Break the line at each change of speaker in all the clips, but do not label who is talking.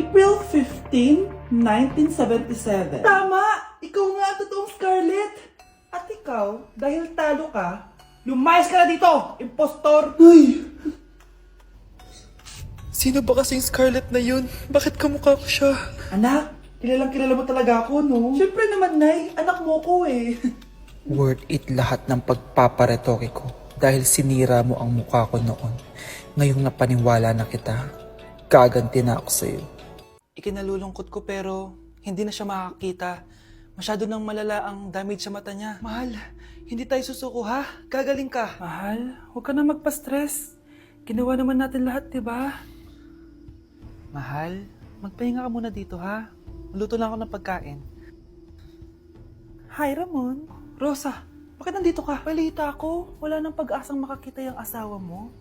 April 15, 1977. Tama! Ikaw nga ang totoong Scarlett! At ikaw, dahil talo ka, lumayas ka na dito, impostor! Ay!
Sino ba kasing Scarlett na yun? Bakit kamukha ko siya?
Anak, kilalang kilala mo talaga ako, no? Siyempre naman, Nay, anak mo ko eh.
Worth it lahat ng pagpaparetoke ko dahil sinira mo ang mukha ko noon. Ngayong napaniwala na kita, gaganti na ako sa'yo.
Ikinalulungkot ko pero hindi na siya makakita. Masyado nang malala ang damage sa mata niya. Mahal, hindi tayo susuko ha? Gagaling ka. Mahal, huwag ka na magpa-stress. Ginawa naman natin lahat, diba? Mahal, magpahinga ka muna dito ha? Maluto lang ako ng pagkain. Hi, Ramon. Rosa, bakit nandito ka? Balita ako, wala nang pag-asang makakita yung asawa mo.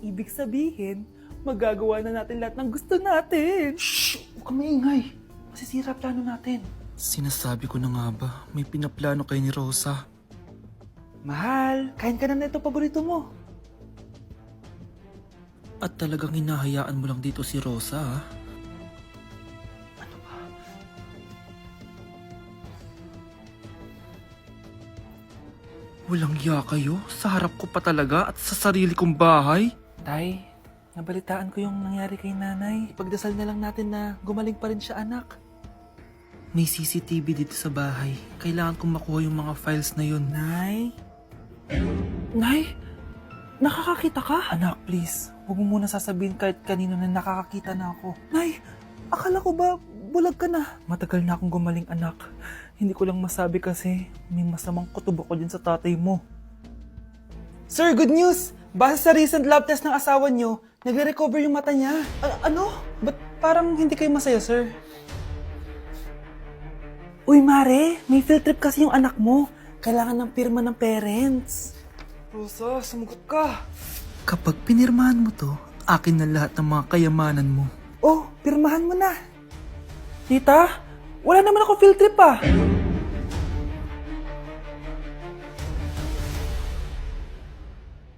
Ibig sabihin, magagawa na natin lahat ng gusto natin. Shhh! Huwag kang maingay. Masisira plano natin.
Sinasabi ko na nga ba, may pinaplano kayo ni Rosa.
Mahal, kain ka na ito paborito mo.
At talagang hinahayaan mo lang dito si Rosa, ha?
Ano ba?
Walang iya kayo? Sa harap ko pa talaga at sa sarili kong bahay?
Tay, nabalitaan ko yung nangyari kay nanay. Ipagdasal na lang natin na gumaling pa rin siya, anak.
May CCTV dito sa bahay. Kailangan kong makuha yung mga files na yun.
Nay? Nay? Nakakakita ka? Anak, please. Huwag mo muna sasabihin kahit kanino na nakakakita na ako. Nay, akala ko ba bulag ka na? Matagal na akong gumaling, anak. Hindi ko lang masabi kasi may masamang kutob ako din sa tatay mo. Sir, good news! Base sa recent lab test ng asawa niyo, nagre-recover yung mata niya. Ano? Ba't parang hindi kayo masaya, sir? Uy, Mare, may field trip kasi yung anak mo. Kailangan ng pirma ng parents. Rosa, sumagot ka.
Kapag pinirmahan mo to, akin na lahat ng mga kayamanan mo.
Oh, pirmahan mo na. Tita, wala naman ako field trip ah.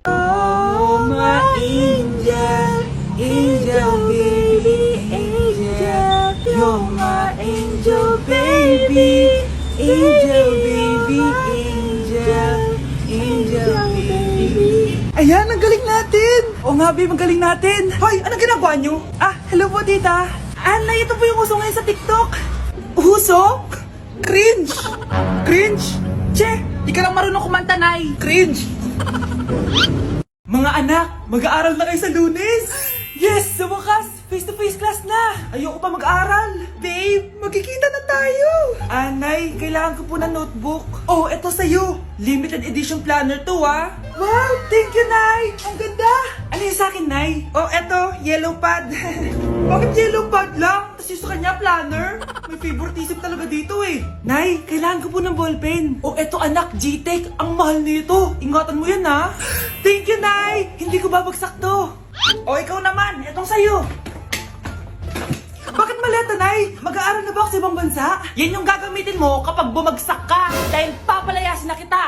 Oh, my angel, angel baby, angel. You're my angel baby, angel baby, angel, angel baby. Ayan, ang galing natin! Oo nga, babe, ang galing natin! Hoy, anong ginagawa nyo? Ah, hello po, tita! Nay, ito po yung uso ngayon sa TikTok! Uso? Cringe! Cringe? Che, di ka lang marunong kumanta, Nay! Cringe! Mga anak, mag-aaral na kayo sa Lunes! Yes! Sa wakas, face-to-face class na! Ayoko pa mag-aaral! Babe, magkikita na tayo! Nay, kailangan ko po ng notebook. Oh, eto sa'yo! Limited edition planner to, ah! Wow! Thank you, Nay! Ang ganda! Ano yung sa'kin, Nay? Oh, eto, yellow pad. Bakit yellow pad lang? Tapos yung sa kanya, planner? May favoritism talaga dito eh. Nay, kailangan ko po ng ballpen. Oh, eto anak, G-Tech. Ang mahal nito. Ingatan mo yan, ha? Thank you, Nay! Hindi ko babagsak to. Oh, ikaw naman. Etong sa'yo. Bakit maleta, Nay? Mag-aaral na ba ako sa ibang bansa? Yan yung gagamitin mo kapag bumagsak ka. Dahil papalayasin na kita.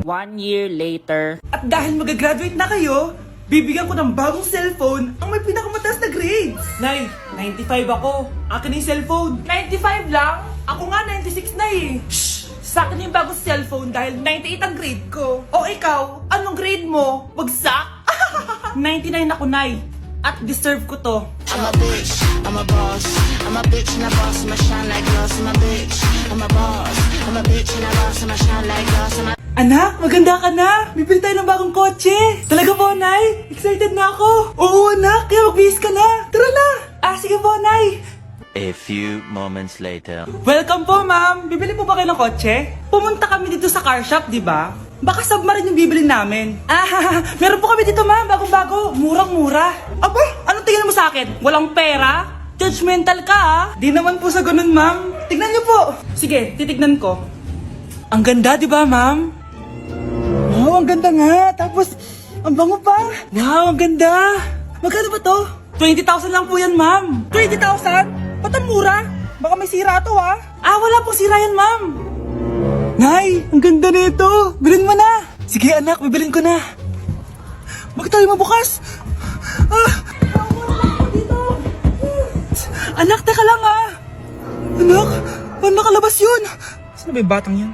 1 year later.
At dahil mag-graduate na kayo, bibigyan ko ng bagong cellphone ang may pinakamataas na grades. Nay, 95 ako. Akin na yung cellphone. 95 lang? Ako nga 96 na eh. Shh! Sa akin yung bagong cellphone dahil 98 ang grade ko. O ikaw, anong grade mo? Bagsak? 99 ako, Nay. At deserve ko to.
I'm a bitch, I'm a boss. I'm a bitch and a boss, I'ma shine like glass. I'm a bitch, I'm a boss. I'm a bitch and a boss, I'ma shine like glass.
Anak, maganda ka na! Bibili tayo ng bagong kotse! Talaga po, Nay? Excited na ako! Oo, anak! Kaya magbihis ka na! Tara na! Sige po, Nay!
A few moments later.
Welcome po, ma'am! Bibili po ba kayo ng kotse? Pumunta kami dito sa car shop, di ba? Baka submarine yung bibili namin. Meron po kami dito, ma'am! Bagong-bago! Murang-mura! Aba! Anong tingin mo sa akin? Walang pera? Judgmental ka, ah! Di naman po sa ganun, ma'am. Tignan niyo po! Sige, titignan ko. Ang ganda, di ba, ma'am? Wow, ang ganda nga. Tapos, ang bango pa. Wow, ang ganda. Magkano ba to? 20,000 lang po yan, ma'am. 20,000? Ba't ang mura? Baka may sira to, ah. Wala pong sira yan, ma'am. Nay, ang ganda nito. Bilhin mo na. Sige, anak, bibilin ko na. Bakit tayo mabukas? Anak, teka lang ah! Anak, paano nakalabas yun? Saan ba yung batang yun?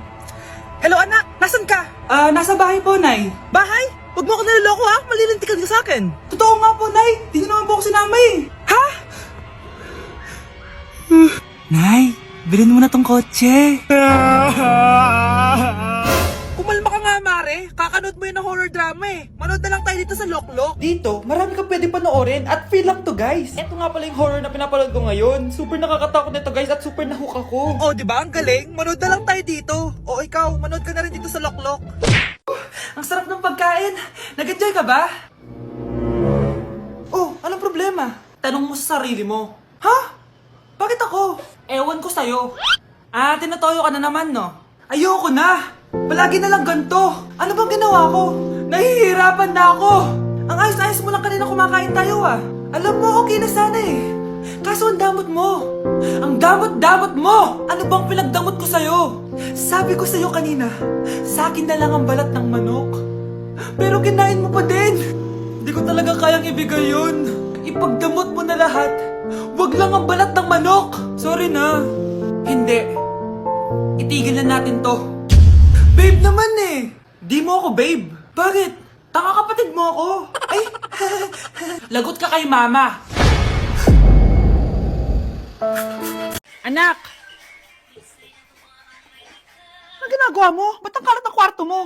Hello anak, nasan ka? Nasa bahay po, Nay. Bahay? Huwag mo ako naloloko ha, malilintikan ka sa akin. Totoo nga po, Nay. Di naman po ako sinama eh. Ha? Nay, bilhin mo na tong kotse. Kumalma ka nga, Mare. Kakanood mo yun ng horror drama eh. Manood na lang tayo dito sa Loklok.
Dito, marami kang pwede panoorin at free lang to guys. Ito nga pala yung horror na pinapanood ko ngayon. Super nakakatakot nito guys at super nahook ako.
Oh, di ba? Ang galing. Manood na lang tayo dito. O ikaw, manood ka na rin dito sa Loklok. Ang sarap ng pagkain. Nag-enjoy ka ba? Oh, anong problema? Tanong mo sa sarili mo. Ha? Bakit ako? Ewan ko sa'yo. Tinatoyo ka na naman, no? Ayoko na. Palagi na lang ganito. Ano bang ginawa ko? Nahihirapan na ako. Ang ayos-ayos mo lang kanina kumakain tayo ah. Alam mo, okay na sana eh. Kaso ang damot mo. Ang damot-damot mo! Ano bang pinagdamot ko sa'yo? Sabi ko sa'yo kanina, sa akin na lang ang balat ng manok. Pero kinain mo pa din. Hindi ko talaga kayang ibigay yun. Ipagdamot mo na lahat. Wag lang ang balat ng manok. Sorry na. Hindi. Itigil na natin to. Babe naman eh. Di mo ako babe. Bakit? Tanga kapatid mo ako. Ay, lagot ka kay mama. Anak! Ano ginagawa mo? Ba't ang kalat ng kwarto mo?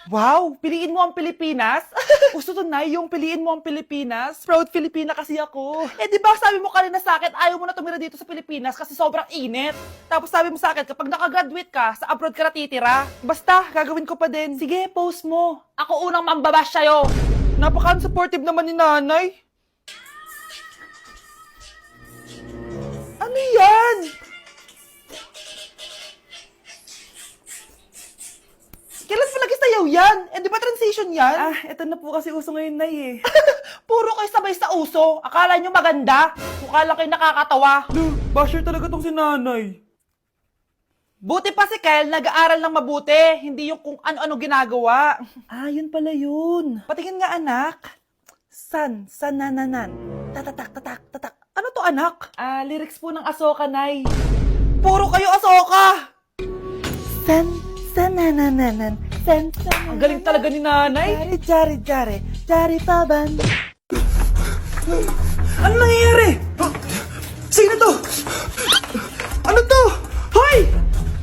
Wow! Piliin mo ang Pilipinas? Gusto to na yung piliin mo ang Pilipinas? Proud Filipina kasi ako. Eh di ba sabi mo kanina sa akin, ayaw mo na tumira dito sa Pilipinas kasi sobrang init. Tapos sabi mo sa akin, kapag nakagraduate ka, sa abroad ka na titira. Basta, gagawin ko pa din. Sige, post mo. Ako unang mambabash sa'yo. Napaka-supportive naman ni nanay. Ano yan? Kailan palagi sayaw yan? Eh, di ba transition yan? Eto na po kasi uso ngayon, Nay eh. Puro kayo sabay sa uso. Akala nyo maganda. Mukha lang kayo nakakatawa. Basher talaga tong si nanay. Buti pa si Kyle, nag-aaral ng mabuti. Hindi yung kung ano-ano ginagawa. Yun pala yun. Patingin nga, anak. San-nananan. Tatak. Ano to, anak? Lyrics po ng Asoka, Nay. Puro kayo Asoka! San-nananan. Ang galing talaga ni nanay. Jari paban. Ano nangyayari? Sino to? Ano to? Hoy!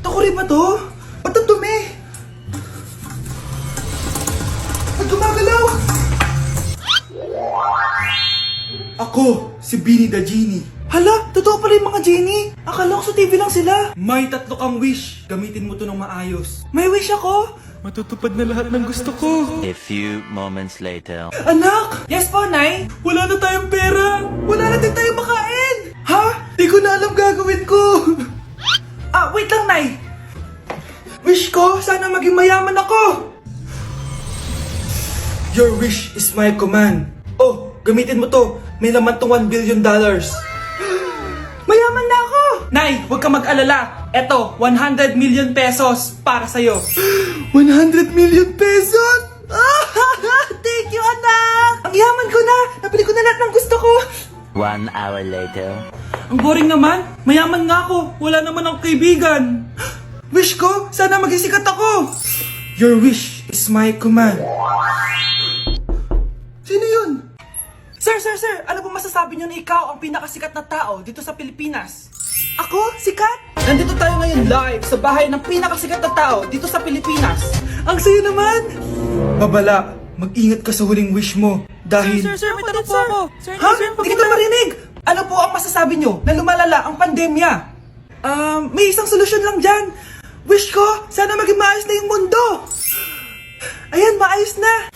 Takuri ba to? Ba't ang dumi? Ba't gumagalaw? Ako, si Beanie the Genie. Hala, totoo pala yung mga genie. Akala ko sa TV lang sila. May 3 kang wish. Gamitin mo to ng maayos. May wish ako? Matutupad na lahat ng gusto ko.
A few moments later.
Anak! Yes po, Nay? Wala na tayong pera. Wala na din tayong makain. Ha? Di ko na alam gagawin ko. Wait lang, Nay. Wish ko, sana maging mayaman ako. Your wish is my command. Oh, gamitin mo to. May laman tong $1 billion. Mayaman na ako! Nay, huwag ka mag-alala. Eto, 100 million pesos para sa'yo. 100 million pesos? Thank you, anak! Ang yaman ko na! Nabili ko na lahat ng gusto ko!
1 hour later.
Ang boring naman. Mayaman nga ako. Wala naman akong kaibigan. Wish ko, sana maging sikat ako. Your wish is my command. Sino yun? Sir! Ano po masasabi niyo na ikaw ang pinakasikat na tao dito sa Pilipinas? Ako? Sikat? Nandito tayo ngayon live sa bahay ng pinakasikat na tao dito sa Pilipinas. Ang saya naman! Babala, mag-ingat ka sa huling wish mo dahil...
Sir, may tanong po ako. Sir,
Ha? Hindi kita marinig! Ano po ang masasabi niyo na lumalala ang pandemya? May isang solusyon lang dyan. Wish ko, sana maging maayos na yung mundo. Ayan, maayos na.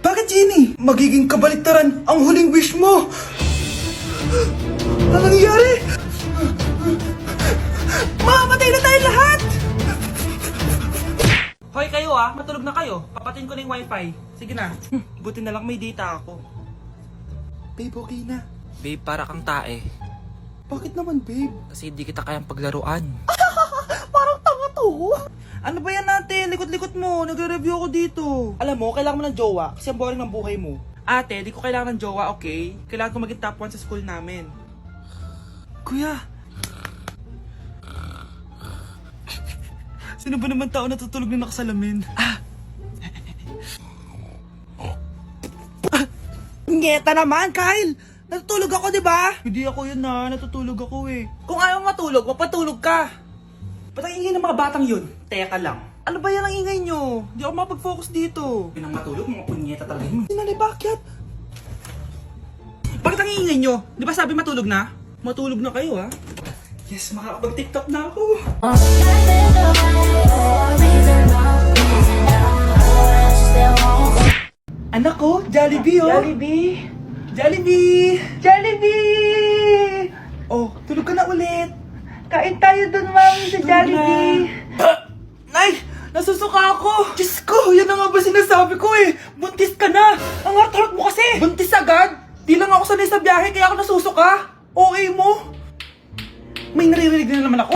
Bakit, Genie? Magiging kabaliktaran ang huling wish mo. Ano nangyayari? Mamamatay na tayo lahat! Hoy kayo matulog na kayo. Papatin ko na yung wifi. Sige na. Buti na lang may data ako. Babe, okay na.
Babe, para kang tae.
Bakit naman, babe?
Kasi hindi kita kayang paglaruan.
Parang tanga to. Ano ba yan natin? Likot-likot mo. Nagre-review ako dito. Alam mo, kailangan mo ng jowa kasi ang boring ng buhay mo. Ate, di ko kailangan ng jowa, okay? Kailangan ko maging top 1 sa school namin. Kuya. Sino ba naman tao natutulog na nakasalamin?
Ngeta naman, Kyle! Natutulog ako, di ba?
Hindi ako yun na, natutulog ako eh.
Kung ayaw matulog, mapatulog ka. Ba't ang ingay ng mga batang yun? Teka lang.
Ano ba yan ang ingay nyo? Hindi ako mapag-focus dito.
Yun ang matulog, mga punyeta talaga yun. Sinali, bakit? Bakit ang ingay nyo? Di ba sabi matulog na? Matulog na kayo, ha? Yes, makakapag-tiktok na ako. Anak ko, Jollibee, oh.
Jollibee!
Jollibee!
Jollibee!
Oh, tulog ka na ulit.
Kain tayo dun, mami, sa Jollibee!
Nay! Nasusuka ako! Diyos ko! Yan na nga ba sinasabi ko eh! Buntis ka na! Ang harap mo kasi! Buntis agad? Di lang ako sanay sa biyahe kaya ako nasusuka! OA mo! May naririnig na naman ako.